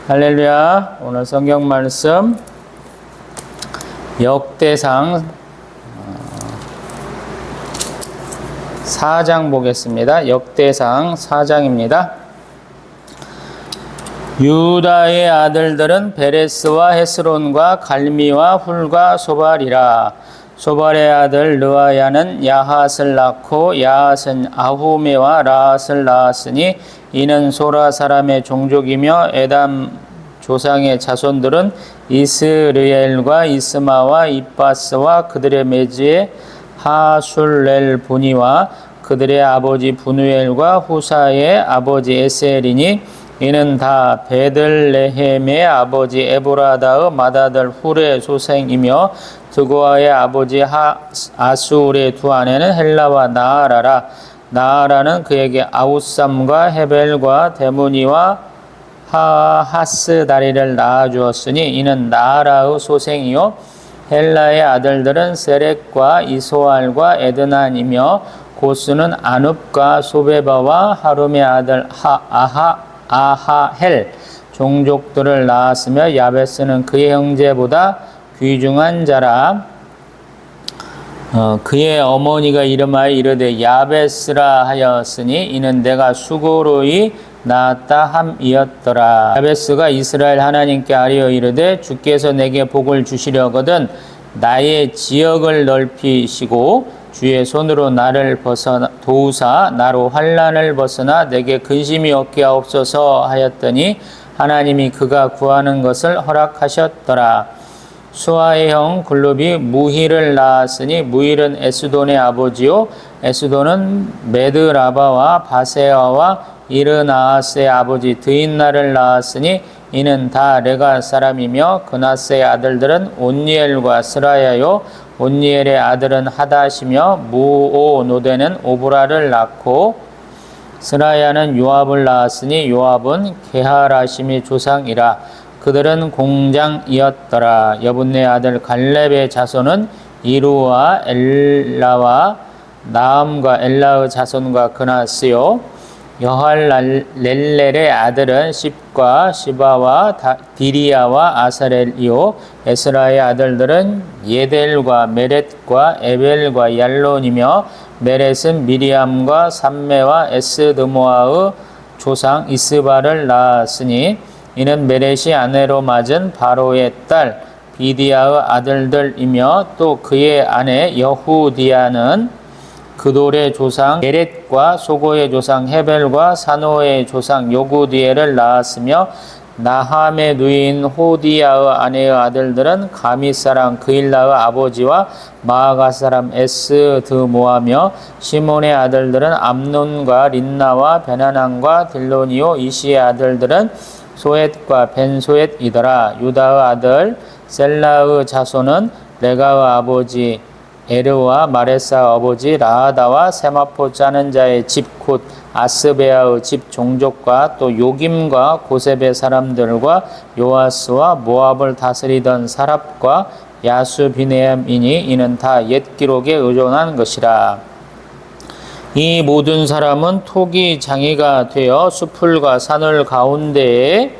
할렐루야. 오늘 성경 말씀 역대상 4장 보겠습니다. 역대상 4장입니다. 유다의 아들들은 베레스와 헤스론과 갈미와 훌과 소발이라. 소발의 아들 르아야는 야핫을 낳고 야핫은 아후메와 라핫을 낳았으니 이는 소라 사람의 종족이며 에담 조상의 자손들은 이스르엘과 이스마와 이빠스와 그들의 매지에 하술렐 분이와 그들의 아버지 분우엘과 후사의 아버지 에셀이니 이는 다 베들레헴의 아버지 에보라다의 맏아들 훌의 소생이며 드고아의 아버지 아술의 두 아내는 헬라와 나아라라. 나아라는 그에게 아우삼과 헤벨과 데무니와 하스다리를 낳아주었으니 이는 나아라의 소생이요 헬라의 아들들은 세렉과 이소알과 에드난이며 고스는 아눕과 소베바와 하룸의 아들 아하헬 종족들을 낳았으며 야베스는 그의 형제보다 귀중한 자라. 그의 어머니가 이름하여 이르되 야베스라 하였으니 이는 내가 수고로이 낳았다 함이었더라. 야베스가 이스라엘 하나님께 아뢰어 이르되 주께서 내게 복을 주시려거든 나의 지역을 넓히시고 주의 손으로 나를 도우사 나로 환난을 벗어나 내게 근심이 없게 하옵소서 하였더니 하나님이 그가 구하는 것을 허락하셨더라. 수아의 형 글룹이 무힐을 낳았으니 무힐은 에스돈의 아버지요 에스돈은 메드라바와 바세아와 이르나아스의 아버지 드인나를 낳았으니 이는 다 레가 사람이며 그나스의 아들들은 온니엘과 스라야요 온니엘의 아들은 하닷이며 무오노데는 오브라를 낳고 스라야는 요압을 낳았으니 요압은 게하라심의 조상이라. 그들은 공장이었더라. 여분네 아들 갈렙의 자손은 이루와 엘라와 나암과 엘라의 자손과 그나스요 여할렐렐의 아들은 십과 시바와 디리아와 아사렐이요 에스라의 아들들은 예델과 메렛과 에벨과 얄론이며 메렛은 미리암과 삼메와 에스드모아의 조상 이스바를 낳았으니 이는 메렛이 아내로 맞은 바로의 딸 비디아의 아들들이며 또 그의 아내 여후디아는 그돌의 조상 게렛과 소고의 조상 헤벨과 사노의 조상 요구디엘을 낳았으며 나함의 누이인 호디아의 아내의 아들들은 가미 사람 그일라의 아버지와 마아가 사람 에스드모아며 시몬의 아들들은 암논과 린나와 베나난과 딜로니오 이시의 아들들은 소엣과 벤소엣이더라. 유다의 아들 셀라의 자손은 레가의 아버지 에르와 마레사 아버지 라하다와 세마포 짜는 자의 집 곧 아스베아의 집 종족과 또 요김과 고셉의 사람들과 요아스와 모압을 다스리던 사랍과 야수비네암이니 이는 다 옛 기록에 의존한 것이라. 이 모든 사람은 토기 장이가 되어 수풀과 산을 가운데에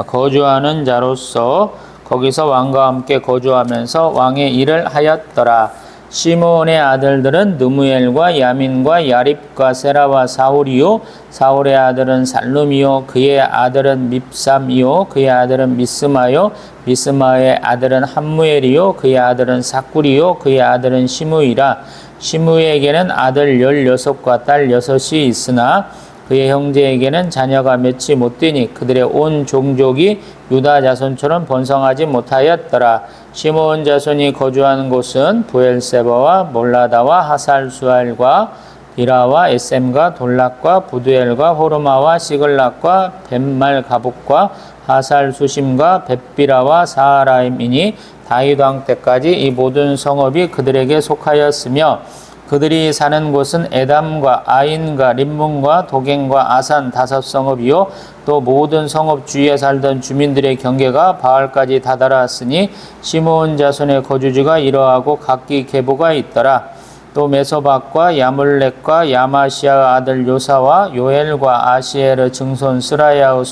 거주하는 자로서 거기서 왕과 함께 거주하면서 왕의 일을 하였더라. 시므온의 아들들은 느무엘과 야민과 야립과 세라와 사울이요 사울의 아들은 살룸이요 그의 아들은 밉삼이요 그의 아들은 미스마요 미스마의 아들은 함무엘이요 그의 아들은 사꿀이요 그의 아들은 시므이라. 시므에게는 아들 16과 딸 6이 있으나 그의 형제에게는 자녀가 맺지 못되니 그들의 온 종족이 유다 자손처럼 번성하지 못하였더라. 시므온 자손이 거주하는 곳은 부엘세바와 몰라다와 하살수알과 비라와 에셈과 돌락과 부두엘과 호르마와 시글락과 벳말가복과 하살수심과 벳비라와 사하라임이니 다윗 왕 때까지 이 모든 성읍이 그들에게 속하였으며 그들이 사는 곳은 에담과 아인과 림문과 도갱과 아산 5성읍이요 또 모든 성읍 주위에 살던 주민들의 경계가 바알까지 다다랐으니 시므온 자손의 거주지가 이러하고 각기 계보가 있더라. 또 메소박과 야물렉과 야마시아의 아들 요사와 요엘과 아시엘의 증손 스라야의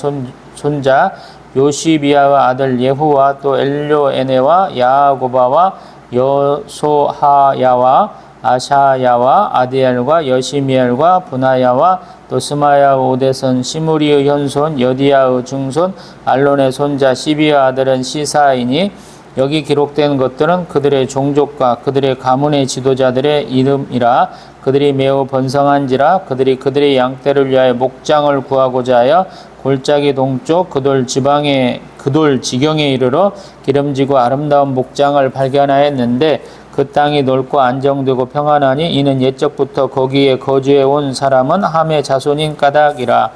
손자 요시비아와 아들 예후와 또 엘료에네와 야고바와 여소하야와 아샤야와 아디엘과 여시미엘과 분하야와 또 스마야 오대선 시무리의 현손 여디야의 증손 알론의 손자 시비의 아들은 시사이니 여기 기록된 것들은 그들의 종족과 그들의 가문의 지도자들의 이름이라. 그들이 매우 번성한지라. 그들이 그들의 양떼를 위하여 목장을 구하고자 하여 골짜기 동쪽 그돌 지경에 이르러 기름지고 아름다운 목장을 발견하였는데 그 땅이 넓고 안정되고 평안하니 이는 옛적부터 거기에 거주해 온 사람은 함의 자손인 까닭이라.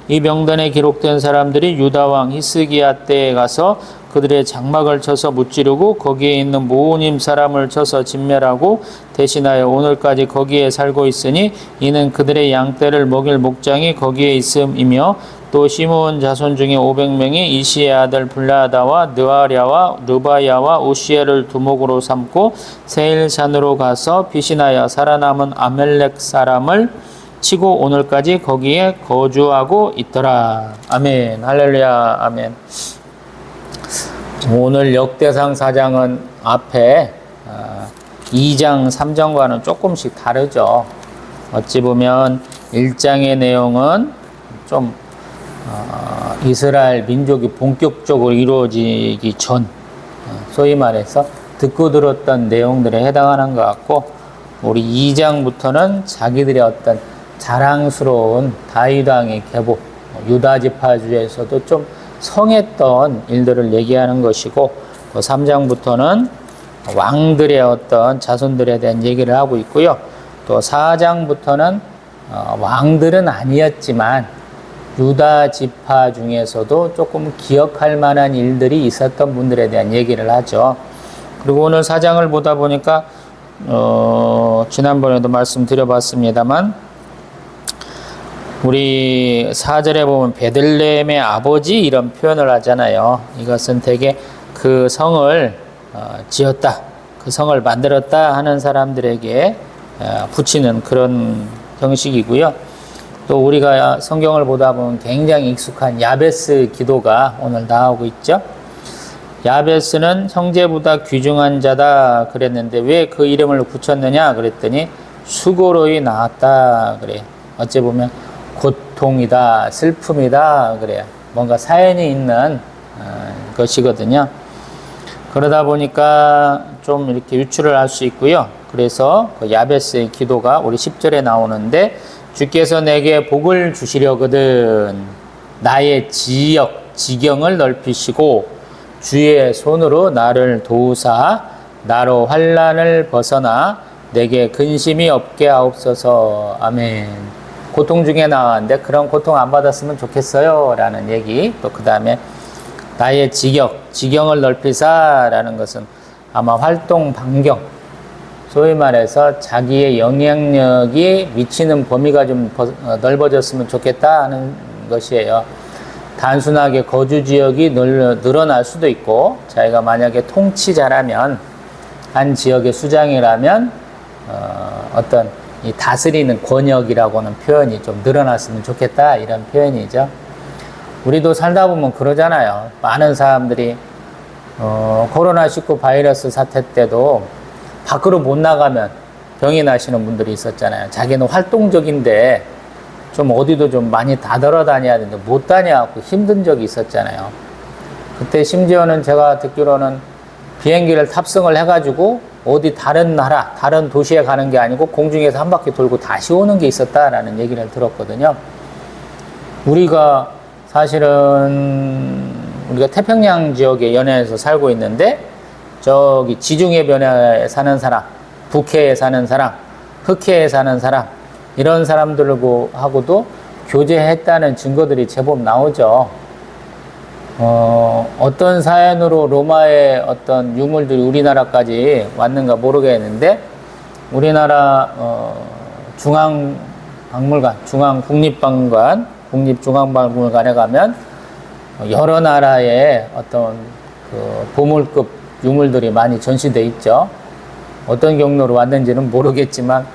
이 명단에 기록된 사람들이 유다 왕 히스기야 때에 가서 그들의 장막을 쳐서 무찌르고 거기에 있는 모님 사람을 쳐서 진멸하고 대신하여 오늘까지 거기에 살고 있으니 이는 그들의 양떼를 먹일 목장이 거기에 있음이며 또 시므온 자손 중에 500명이 이시의 아들 블라다와 느아랴와 르바야와 우시엘을 두목으로 삼고 세일산으로 가서 피신하여 살아남은 아멜렉 사람을 치고 오늘까지 거기에 거주하고 있더라. 아멘. 할렐루야. 아멘. 오늘 역대상 4장은 앞에 2장, 3장과는 조금씩 다르죠. 어찌 보면 1장의 내용은 좀 이스라엘 민족이 본격적으로 이루어지기 전, 소위 말해서 듣고 들었던 내용들에 해당하는 것 같고, 우리 2장부터는 자기들의 어떤 자랑스러운 다윗 왕의 계보, 유다 지파주에서도 좀 성했던 일들을 얘기하는 것이고, 또 3장부터는 왕들의 어떤 자손들에 대한 얘기를 하고 있고요. 또 4장부터는 왕들은 아니었지만 유다 지파 중에서도 조금 기억할 만한 일들이 있었던 분들에 대한 얘기를 하죠. 그리고 오늘 4장을 보다 보니까 지난번에도 말씀드려봤습니다만 우리 4절에 보면 베들레헴의 아버지 이런 표현을 하잖아요. 이것은 되게 그 성을 지었다, 그 성을 만들었다 하는 사람들에게 붙이는 그런 형식이고요. 또 우리가 성경을 보다 보면 굉장히 익숙한 야베스 기도가 오늘 나오고 있죠. 야베스는 형제보다 귀중한 자다 그랬는데 왜 그 이름을 붙였느냐 그랬더니 수고로이 나왔다 그래요. 어찌 보면 고통이다, 슬픔이다 그래요. 뭔가 사연이 있는 것이거든요. 그러다 보니까 좀 이렇게 유추를 할 수 있고요. 그래서 그 야베스의 기도가 우리 10절에 나오는데 주께서 내게 복을 주시려거든 나의 지경을 넓히시고 주의 손으로 나를 도우사 나로 환난을 벗어나 내게 근심이 없게 하옵소서. 아멘. 고통 중에 나왔는데 그런 고통 안 받았으면 좋겠어요 라는 얘기. 또 그 다음에 나의 지경을 넓히사 라는 것은 아마 활동 반경, 소위 말해서 자기의 영향력이 미치는 범위가 좀 넓어졌으면 좋겠다 하는 것이에요. 단순하게 거주 지역이 늘어날 수도 있고, 자기가 만약에 통치자라면, 한 지역의 수장이라면 어떤 이 다스리는 권역이라고는 표현이 좀 늘어났으면 좋겠다 이런 표현이죠. 우리도 살다 보면 그러잖아요. 많은 사람들이 코로나19 바이러스 사태 때도 밖으로 못 나가면 병이 나시는 분들이 있었잖아요. 자기는 활동적인데 좀 어디도 좀 많이 다돌아다녀야 되는데 못 다녀갖고 힘든 적이 있었잖아요. 그때 심지어는 제가 듣기로는 비행기를 탑승을 해가지고 어디 다른 나라, 다른 도시에 가는 게 아니고 공중에서 한 바퀴 돌고 다시 오는 게 있었다라는 얘기를 들었거든요. 우리가 사실은 우리가 태평양 지역의 연해에서 살고 있는데 저기 지중해변에 사는 사람, 북해에 사는 사람, 흑해에 사는 사람 이런 사람들하고도 교제했다는 증거들이 제법 나오죠. 어떤 사연으로 로마의 어떤 유물들이 우리나라까지 왔는가 모르겠는데 우리나라 중앙박물관, 중앙국립박물관, 국립중앙박물관에 가면 여러 나라의 어떤 그 보물급 유물들이 많이 전시돼 있죠. 어떤 경로로 왔는지는 모르겠지만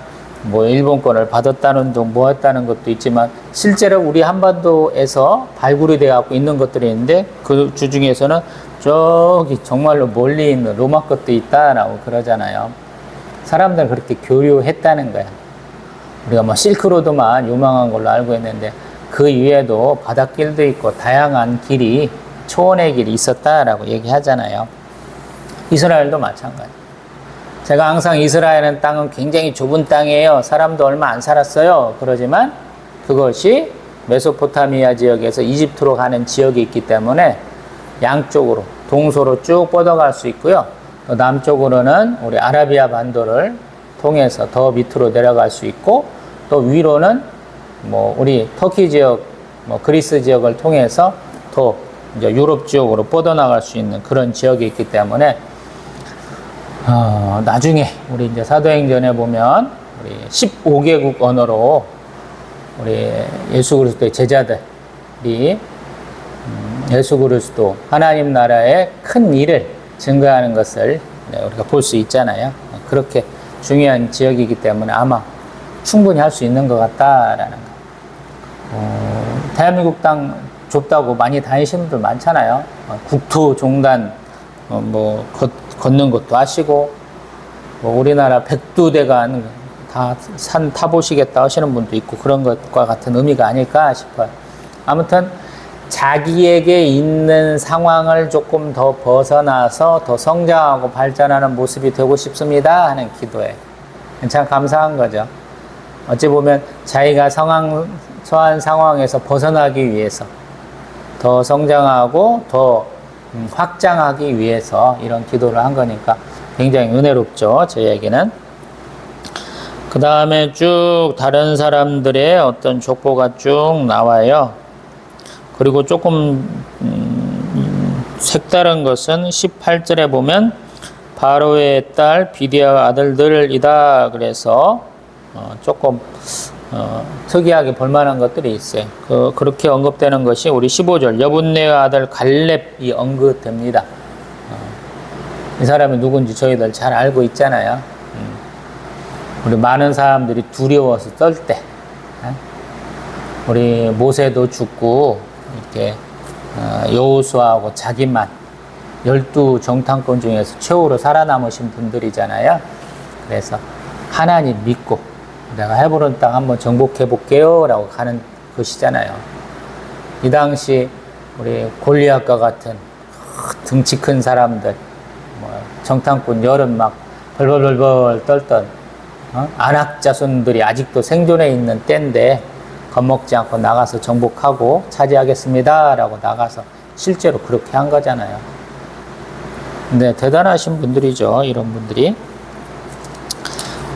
뭐 일본권을 받았다는 둥 뭐 했다는 것도 있지만 실제로 우리 한반도에서 발굴이 되어 갖고 있는 것들이 있는데 그 주중에서는 저기 정말로 멀리 있는 로마 것도 있다라고 그러잖아요. 사람들은 그렇게 교류했다는 거야. 우리가 뭐 실크로드만 유명한 걸로 알고 있는데 그 이외에도 바닷길도 있고 다양한 길이 초원의 길이 있었다라고 얘기하잖아요. 이스라엘도 마찬가지. 제가 항상 이스라엘은 땅은 굉장히 좁은 땅이에요. 사람도 얼마 안 살았어요. 그러지만 그것이 메소포타미아 지역에서 이집트로 가는 지역이 있기 때문에 양쪽으로 동서로 쭉 뻗어갈 수 있고요. 또 남쪽으로는 우리 아라비아 반도를 통해서 더 밑으로 내려갈 수 있고 또 위로는 뭐 우리 터키 지역, 뭐 그리스 지역을 통해서 더 이제 유럽 지역으로 뻗어나갈 수 있는 그런 지역이 있기 때문에 나중에 우리 이제 사도행전에 보면 우리 15개국 언어로 우리 예수 그리스도의 제자들이 예수 그리스도 하나님 나라의 큰 일을 증거하는 것을 우리가 볼 수 있잖아요. 그렇게 중요한 지역이기 때문에 아마 충분히 할 수 있는 것 같다라는 거. 대한민국 땅 좁다고 많이 다니시는 분들 많잖아요. 국토 종단 뭐 걷는 것도 하시고 뭐 우리나라 백두대간 다 산 타보시겠다 하시는 분도 있고 그런 것과 같은 의미가 아닐까 싶어요. 아무튼 자기에게 있는 상황을 조금 더 벗어나서 더 성장하고 발전하는 모습이 되고 싶습니다 하는 기도에 참 감사한 거죠. 어찌 보면 자기가 처한 상황에서 벗어나기 위해서 더 성장하고 더 확장하기 위해서 이런 기도를 한 거니까 굉장히 은혜롭죠. 저희에게는. 그 다음에 쭉 다른 사람들의 어떤 족보가 쭉 나와요. 그리고 조금 색다른 것은 18절에 보면 바로의 딸 비디아 아들들이다. 그래서 조금 특이하게 볼만한 것들이 있어요. 그렇게 언급되는 것이 우리 15절 여분네의 아들 갈렙이 언급됩니다. 이 사람이 누군지 저희들 잘 알고 있잖아요. 우리 많은 사람들이 두려워서 떨 때 우리 모세도 죽고 이렇게 여호수아하고 자기만 12 정탐꾼 중에서 최후로 살아남으신 분들이잖아요. 그래서 하나님 믿고 내가 헤브론 땅 한번 정복해 볼게요 라고 가는 것이잖아요. 이 당시 우리 골리앗과 같은 등치 큰 사람들 정탐꾼 열은 막 벌벌벌벌 떨던 안악 자손들이 아직도 생존해 있는 때인데 겁먹지 않고 나가서 정복하고 차지하겠습니다 라고 나가서 실제로 그렇게 한 거잖아요. 근데 대단하신 분들이죠. 이런 분들이.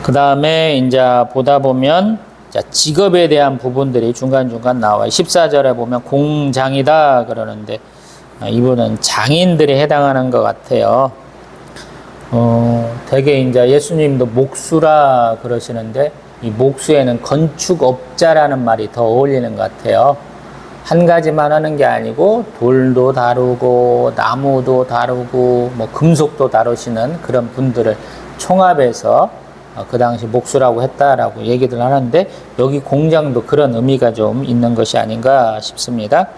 그 다음에 이제 보다 보면 직업에 대한 부분들이 중간중간 나와요. 14절에 보면 공장이다 그러는데 이분은 장인들에 해당하는 것 같아요. 되게 이제 예수님도 목수라 그러시는데 이 목수에는 건축업자라는 말이 더 어울리는 것 같아요. 한 가지만 하는 게 아니고 돌도 다루고 나무도 다루고 뭐 금속도 다루시는 그런 분들을 총합해서 그 당시 목수라고 했다라고 얘기들 하는데 여기 공장도 그런 의미가 좀 있는 것이 아닌가 싶습니다.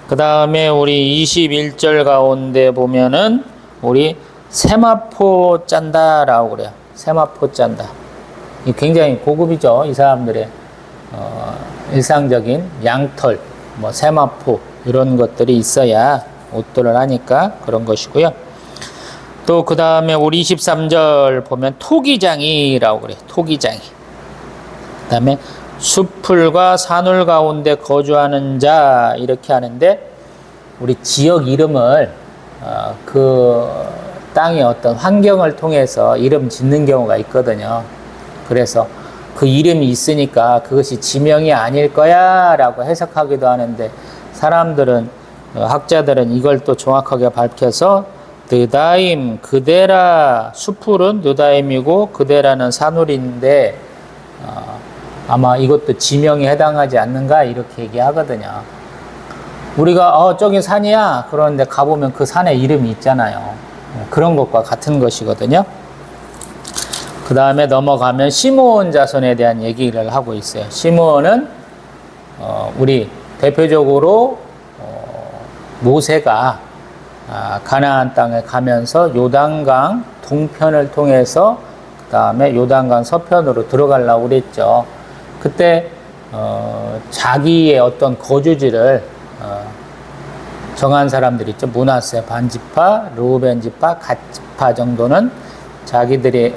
그 다음에 우리 21절 가운데 보면은 우리 세마포 짠다라고 그래요. 세마포 짠다. 이 굉장히 고급이죠. 이 사람들의 일상적인 양털, 뭐 세마포 이런 것들이 있어야 옷들을 하니까 그런 것이고요. 또 그 다음에 우리 23절 보면 토기장이라고 그래요. 토기장이. 그 다음에 숲풀과 산울 가운데 거주하는 자 이렇게 하는데 우리 지역 이름을 그 땅의 어떤 환경을 통해서 이름 짓는 경우가 있거든요. 그래서 그 이름이 있으니까 그것이 지명이 아닐 거야 라고 해석하기도 하는데 사람들은 학자들은 이걸 또 정확하게 밝혀서 느다임, 그데라, 숲풀은 느다임이고 그데라는 산울인데 아마 이것도 지명에 해당하지 않는가 이렇게 얘기하거든요. 우리가 저기 산이야 그러는데 가보면 그 산에 이름이 있잖아요. 그런 것과 같은 것이거든요. 그 다음에 넘어가면 시므온 자손에 대한 얘기를 하고 있어요. 시므온은 우리 대표적으로 모세가 가나안 땅에 가면서 요단강 동편을 통해서 그 다음에 요단강 서편으로 들어가려고 그랬죠. 그때 자기의 어떤 거주지를 정한 사람들 있죠. 므낫세 반지파, 르우벤 지파, 갓 지파 정도는 자기들이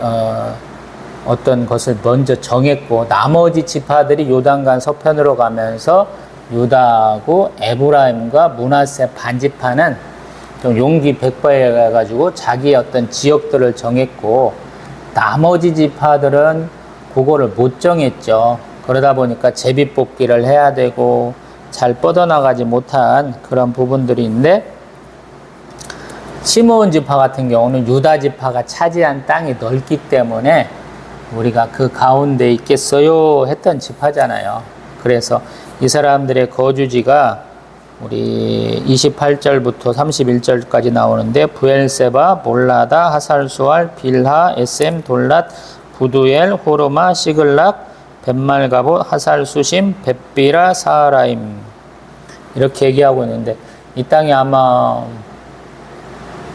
어떤 것을 먼저 정했고, 나머지 지파들이 요단강 서편으로 가면서 유다하고 에브라임과 므낫세 반지파는 좀 용기 백배해 가지고 자기의 어떤 지역들을 정했고, 나머지 지파들은 그거를 못 정했죠. 그러다 보니까 제비뽑기를 해야 되고 잘 뻗어나가지 못한 그런 부분들이 있는데, 시므온 지파 같은 경우는 유다 지파가 차지한 땅이 넓기 때문에 우리가 그 가운데 있겠어요 했던 지파잖아요. 그래서 이 사람들의 거주지가 우리 28절부터 31절까지 나오는데, 부엘세바, 몰라다, 하살수알, 빌하, 에셈, 돌랏, 부두엘, 호르마, 시글락, 벳말가봇, 하살수심, 벳비라, 사하라임, 이렇게 얘기하고 있는데, 이 땅이 아마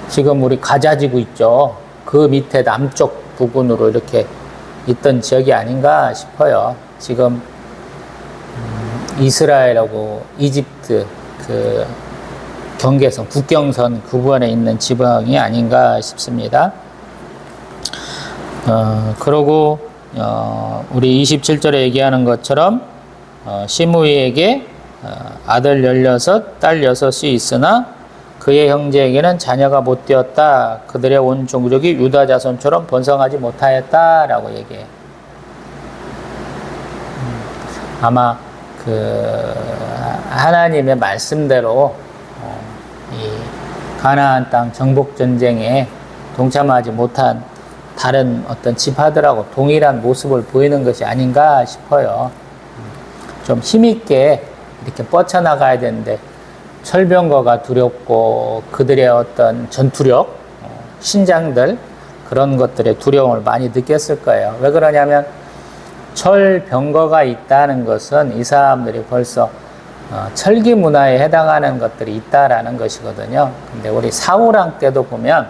지금 우리 가자지구 있죠. 그 밑에 남쪽 부근으로 이렇게 있던 지역이 아닌가 싶어요. 지금 이스라엘하고 이집트 그 경계선, 국경선 그 부분에 있는 지방이 아닌가 싶습니다. 그러고 우리 27절에 얘기하는 것처럼 시므이에게 아들 16, 딸 6이 있으나 그의 형제에게는 자녀가 못 되었다. 그들의 온 종족이 유다 자손처럼 번성하지 못하였다라고 얘기해요. 아마 그 하나님의 말씀대로 이 가나안 땅 정복 전쟁에 동참하지 못한 다른 어떤 지파들하고 동일한 모습을 보이는 것이 아닌가 싶어요. 좀 힘있게 이렇게 뻗쳐나가야 되는데 철병거가 두렵고 그들의 어떤 전투력, 신장들, 그런 것들의 두려움을 많이 느꼈을 거예요. 왜 그러냐면 철병거가 있다는 것은 이 사람들이 벌써 철기 문화에 해당하는 것들이 있다라는 것이거든요. 근데 우리 사울왕 때도 보면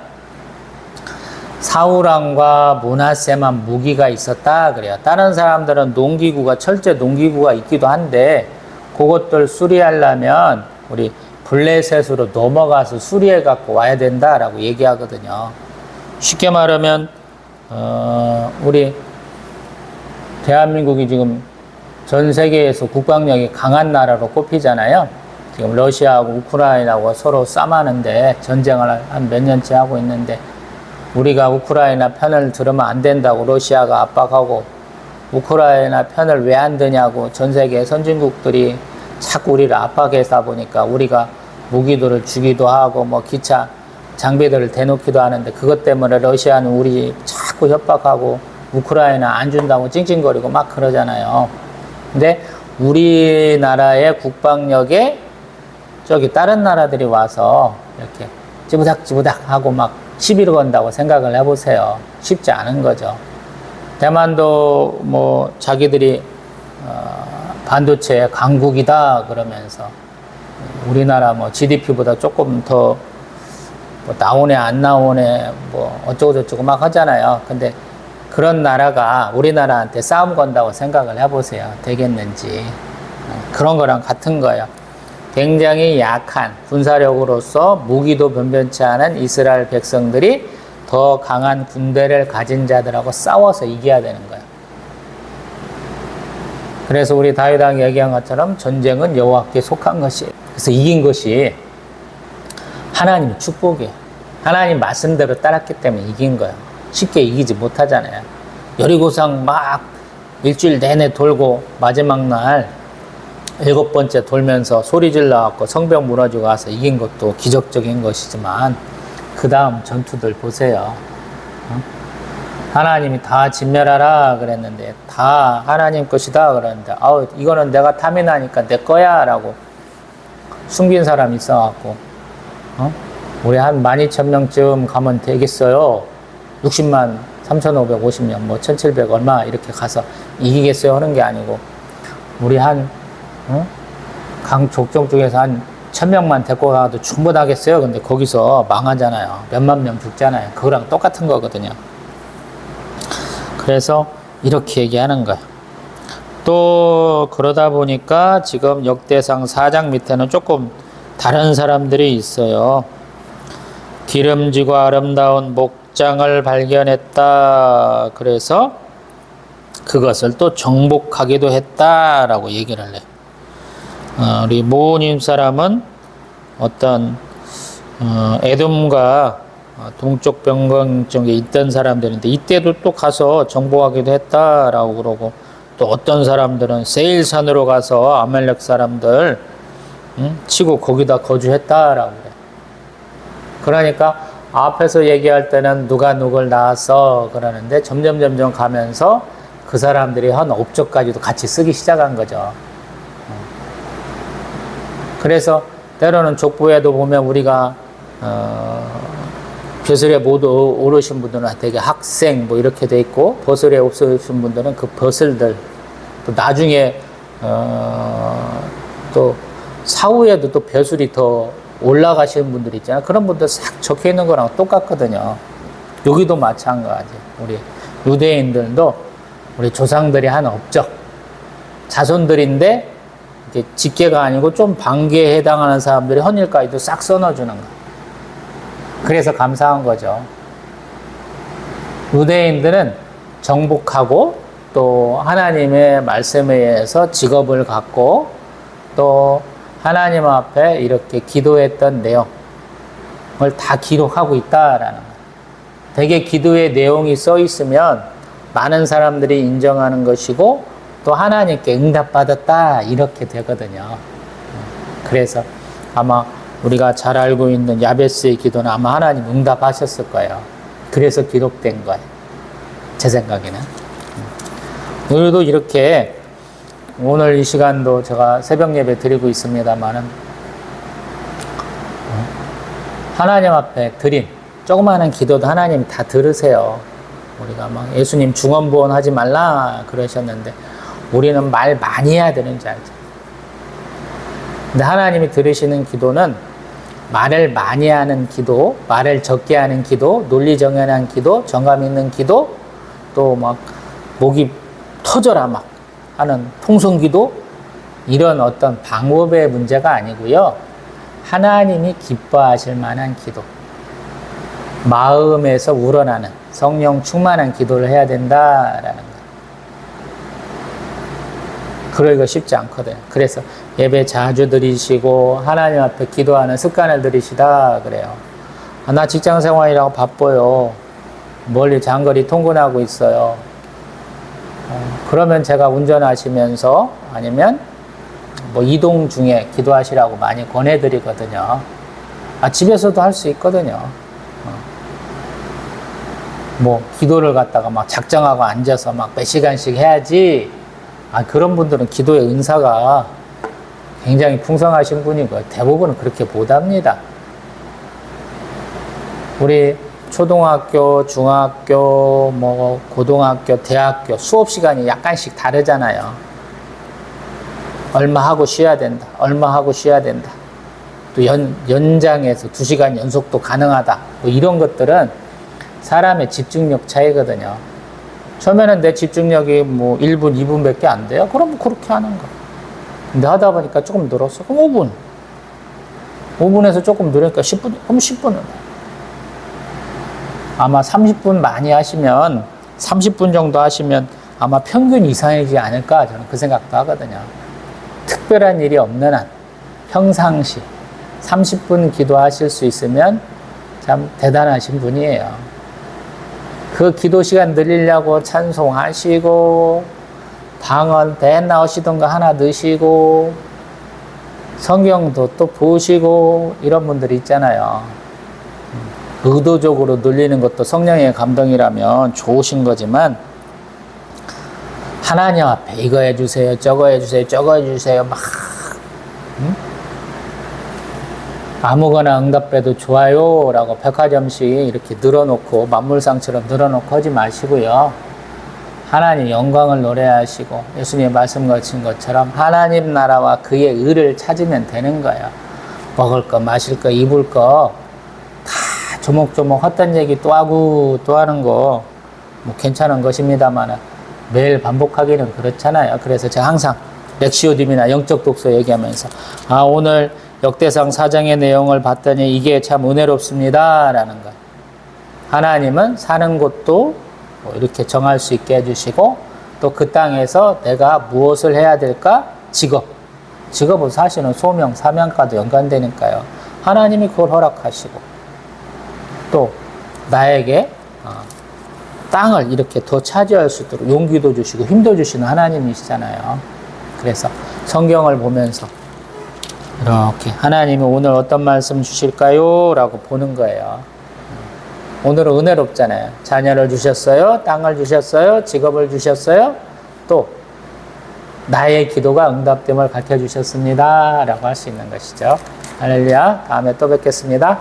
사울왕과 므낫세만 무기가 있었다 그래요. 다른 사람들은 농기구가, 철제 농기구가 있기도 한데 그것들 수리하려면 우리 블레셋으로 넘어가서 수리해 갖고 와야 된다라고 얘기하거든요. 쉽게 말하면 우리 대한민국이 지금 전 세계에서 국방력이 강한 나라로 꼽히잖아요. 지금 러시아하고 우크라이나하고 서로 싸마는데 전쟁을 한 몇 년째 하고 있는데, 우리가 우크라이나 편을 들으면 안 된다고 러시아가 압박하고, 우크라이나 편을 왜 안 드냐고 전 세계 선진국들이 자꾸 우리를 압박해서 보니까 우리가 무기들을 주기도 하고 뭐 기차 장비들을 대놓기도 하는데, 그것 때문에 러시아는 우리 자꾸 협박하고 우크라이나 안 준다고 찡찡거리고 막 그러잖아요. 근데 우리나라의 국방력에 저기 다른 나라들이 와서 이렇게 찌부닥 하고 막 시비를 건다고 생각을 해보세요. 쉽지 않은 거죠. 대만도 뭐 자기들이 반도체 강국이다 그러면서 우리나라 뭐 GDP보다 조금 더 뭐 나오네 안 나오네 뭐 어쩌고 저쩌고 막 하잖아요. 근데 그런 나라가 우리나라한테 싸움 건다고 생각을 해보세요. 되겠는지. 그런 거랑 같은 거예요. 굉장히 약한 군사력으로서 무기도 변변치 않은 이스라엘 백성들이 더 강한 군대를 가진 자들하고 싸워서 이겨야 되는 거예요. 그래서 우리 다윗왕이 얘기한 것처럼 전쟁은 여호와께 속한 것이에요. 그래서 이긴 것이 하나님의 축복이에요. 하나님 말씀대로 따랐기 때문에 이긴 거예요. 쉽게 이기지 못하잖아요. 여리고성 막 일주일 내내 돌고 마지막 날 7번째 돌면서 소리 질러갖고 성벽 무너지고 가서 이긴 것도 기적적인 것이지만, 그 다음 전투들 보세요. 하나님이 다 진멸하라 그랬는데 다 하나님 것이다 그랬는데, 이거는 내가 탐이 나니까 내 거야 라고 숨긴 사람이 있어갖고 우리 한 12,000명쯤 가면 되겠어요. 60만 3,550명, 뭐 1,700 얼마 이렇게 가서 이기겠어요 하는 게 아니고 우리 강 족족 중에서 한 1,000명만 데리고 가도 충분하겠어요. 근데 거기서 망하잖아요. 몇만 명 죽잖아요. 그거랑 똑같은 거거든요. 그래서 이렇게 얘기하는 거예요. 또 그러다 보니까 지금 역대상 4장 밑에는 조금 다른 사람들이 있어요. 기름지고 아름다운 목장을 발견했다. 그래서 그것을 또 정복하기도 했다라고 얘기를 해요. 우리 모님 사람은 어떤 에돔과 동쪽 변경 쪽에 있던 사람들인데 이때도 또 가서 정복하기도 했다라고 그러고, 또 어떤 사람들은 세일산으로 가서 아말렉 사람들 치고 거기다 거주했다라고 그래. 그러니까 앞에서 얘기할 때는 누가 누굴 낳았어 그러는데 점점 가면서 그 사람들이 한 업적까지도 같이 쓰기 시작한 거죠. 그래서 때로는 족보에도 보면 우리가 벼슬에 못 오르신 분들은 되게 학생 뭐 이렇게 돼 있고, 버슬에 없으신 분들은 그 버슬들, 또 나중에 또 사후에도 또 벼슬이 더 올라가시는 분들 있잖아요. 그런 분들 싹 적혀 있는 거랑 똑같거든요. 여기도 마찬가지. 우리 유대인들도 우리 조상들이 한 업적, 자손들인데 이게 직계가 아니고 좀 반계에 해당하는 사람들이 헌일까지도 싹 써넣어주는 거예요. 그래서 감사한 거죠. 유대인들은 정복하고 또 하나님의 말씀에 의해서 직업을 갖고 또 하나님 앞에 이렇게 기도했던 내용을 다 기록하고 있다라는 거예요. 되게 기도의 내용이 써 있으면 많은 사람들이 인정하는 것이고 또 하나님께 응답받았다 이렇게 되거든요. 그래서 아마 우리가 잘 알고 있는 야베스의 기도는 아마 하나님 응답하셨을 거예요. 그래서 기록된 거예요. 제 생각에는. 오늘도 이렇게 오늘 이 시간도 제가 새벽 예배 드리고 있습니다만은 하나님 앞에 드린 조그마한 기도도 하나님이 다 들으세요. 우리가 막 예수님 중언부언 하지 말라 그러셨는데 우리는 말 많이 해야 되는 줄 알죠. 근데 하나님이 들으시는 기도는 말을 많이 하는 기도, 말을 적게 하는 기도, 논리정연한 기도, 정감 있는 기도, 또 막 목이 터져라 막 하는 통성기도, 이런 어떤 방법의 문제가 아니고요. 하나님이 기뻐하실 만한 기도, 마음에서 우러나는 성령 충만한 기도를 해야 된다라는 거예요. 그러기가 쉽지 않거든요. 그래서 예배 자주 드리시고 하나님 앞에 기도하는 습관을 들이시다 그래요. 나 직장 생활이라고 바빠요. 멀리 장거리 통근하고 있어요. 그러면 제가 운전하시면서 아니면 뭐 이동 중에 기도하시라고 많이 권해드리거든요. 집에서도 할 수 있거든요. 뭐 기도를 갖다가 막 작정하고 앉아서 막 몇 시간씩 해야지. 그런 분들은 기도의 은사가 굉장히 풍성하신 분이고 대부분은 그렇게 못합니다. 우리 초등학교, 중학교, 뭐 고등학교, 대학교 수업 시간이 약간씩 다르잖아요. 얼마 하고 쉬어야 된다. 얼마 하고 쉬어야 된다. 또 연장해서 2시간 연속도 가능하다. 뭐 이런 것들은 사람의 집중력 차이거든요. 처음에는 내 집중력이 뭐 1분, 2분밖에 안 돼요. 그럼 그렇게 하는 거. 근데 하다 보니까 조금 늘었어. 그럼 5분. 5분에서 조금 늘으니까 10분. 그럼 10분은. 아마 30분 많이 하시면 30분 정도 하시면 아마 평균 이상이지 않을까 저는 그 생각도 하거든요. 특별한 일이 없는 한 평상시 30분 기도하실 수 있으면 참 대단하신 분이에요. 그 기도 시간 늘리려고 찬송하시고 방언 배 나오시던가 하나 넣으시고 성경도 또 보시고 이런 분들이 있잖아요. 의도적으로 늘리는 것도 성령의 감동이라면 좋으신 거지만 하나님 앞에 이거 해주세요, 저거 해주세요, 저거 해주세요 막 아무거나 응답해도 좋아요 라고 백화점식 이렇게 늘어놓고 만물상처럼 늘어놓고 하지 마시고요. 하나님 영광을 노래하시고 예수님의 말씀 거친 것처럼 하나님 나라와 그의 의를 찾으면 되는 거예요. 먹을 거, 마실 거, 입을 거 다 조목조목 헛된 얘기 또 하고 또 하는 거 뭐 괜찮은 것입니다만 매일 반복하기는 그렇잖아요. 그래서 제가 항상 렉시오딤이나 영적 독서 얘기하면서 오늘 역대상 4장의 내용을 봤더니 이게 참 은혜롭습니다 라는 거. 하나님은 사는 곳도 뭐 이렇게 정할 수 있게 해주시고 또 그 땅에서 내가 무엇을 해야 될까? 직업은 사실은 소명, 사명과도 연관되니까요. 하나님이 그걸 허락하시고 또 나에게 땅을 이렇게 더 차지할 수 있도록 용기도 주시고 힘도 주시는 하나님이시잖아요. 그래서 성경을 보면서 이렇게 하나님이 오늘 어떤 말씀 주실까요? 라고 보는 거예요. 오늘은 은혜롭잖아요. 자녀를 주셨어요. 땅을 주셨어요. 직업을 주셨어요. 또 나의 기도가 응답됨을 가르쳐 주셨습니다. 라고 할 수 있는 것이죠. 할렐루야. 다음에 또 뵙겠습니다.